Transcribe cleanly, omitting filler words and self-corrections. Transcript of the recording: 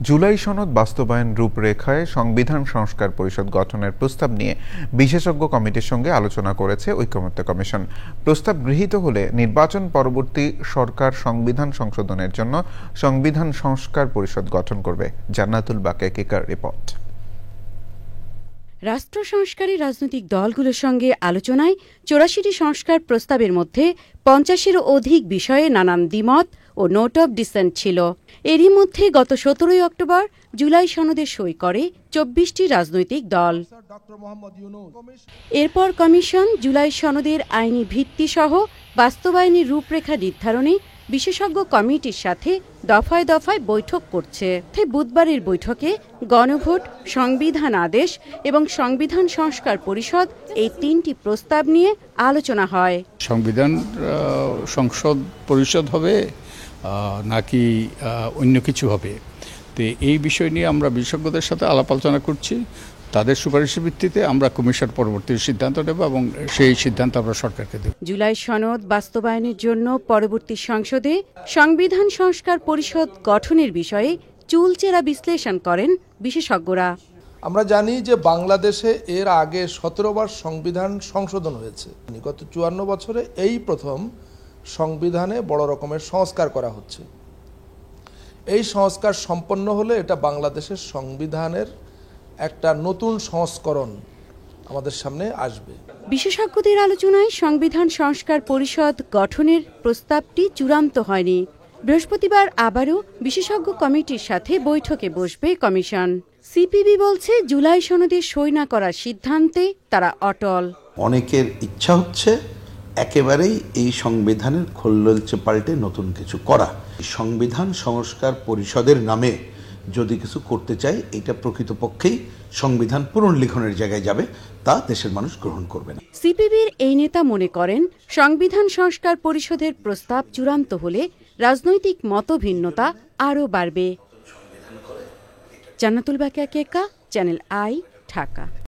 জুলাই সনদ বাস্তবায়ন রূপরেখায় সংবিধান সংস্কার পরিষদ গঠনের প্রস্তাব নিয়ে বিশেষজ্ঞ কমিটির সঙ্গে আলোচনা করেছে ঐকমত্য কমিশন। প্রস্তাব গৃহীত হলে নির্বাচন পরবর্তী সরকার সংবিধান সংশোধনের জন্য সংবিধান সংস্কার পরিষদ গঠন করবে। জান্নাতুল বাকিয়া কেকার রিপোর্ট। রাষ্ট্র সংস্কারী রাজনৈতিক দলগুলোর সঙ্গে আলোচনায় ৮৪টি সংস্কার প্রস্তাবের মধ্যে ৫০-এরও অধিক বিষয়ে নানান দ্বিমত ও নোট অব ডিসেন্ট ছিল। এরই মধ্যে গত ১৭ অক্টোবর জুলাই সনদে সই করে ২৪টি রাজনৈতিক দল। এরপর কমিশন জুলাই সনদের আইনি ভিত্তিসহ বাস্তবায়নের রূপরেখা নির্ধারণে বিশেষজ্ঞ কমিটির সাথে দফায় দফায় বৈঠক করছে। বুধবারের বৈঠকে গণভোট, সংবিধান আদেশ এবং সংবিধান সংস্কার পরিষদ এই ৩টি প্রস্তাব নিয়ে আলোচনা হয়। সংবিধান সংসদ পরিষদ হবে নাকি অন্য কিছু হবে, তো এই বিষয় নিয়ে আমরা বিশেষজ্ঞদের সাথে আলাপ আলোচনা করছি। তাদের সুপারিশের ভিত্তিতে আমরা কমিশন পরবর্তী সিদ্ধান্ত নেব এবং সেই সিদ্ধান্ত আমরা সরকারকে দেব। জুলাই সনদ বাস্তবায়নের জন্য পরবর্তী সংসদে সংবিধান সংস্কার পরিষদ গঠনের বিষয়ে চুলচেরা বিশ্লেষণ করেন বিশেষজ্ঞরা। আমরা জানি যে বাংলাদেশে এর আগে ১৭ বার সংবিধান সংশোধন হয়েছে। গত ৫৪ বছরে এই প্রথম সংবিধানে বড় রকমের সংস্কার করা হচ্ছে। এই সংস্কার সম্পন্ন হলে এটা বাংলাদেশের সংবিধানের একটা নতুন সংস্করণ আমাদের সামনে আসবে। বিশেষজ্ঞদের আলোচনায় সংবিধান সংস্কার পরিষদ গঠনের প্রস্তাবটি চূড়ান্ত হয়নি। বৃহস্পতিবার আবারও বিশেষজ্ঞ কমিটির সাথে বৈঠকে বসবে কমিশন। সিপিবি বলছে জুলাই সনদে সই না করার সিদ্ধান্তে তারা অটল। অনেকের ইচ্ছা হচ্ছে একেবারেই এই সংবিধানের খোললচে পাল্টে নতুন কিছু করা। সংবিধান সংস্কার পরিষদের নামে যদি কিছু করতে চাই, এটা প্রকৃতপক্ষেই সংবিধান পুনর্লিখনের জায়গায় যাবে, তা দেশের মানুষ গ্রহণ করবে না। সিপিবির এই নেতা মনে করেন সংবিধান সংস্কার পরিষদের প্রস্তাব চূড়ান্ত হলে রাজনৈতিক মতভিন্নতা আরও বাড়বে। জান্নাতুল বাকিয়া কেকা, চ্যানেল আই, ঢাকা।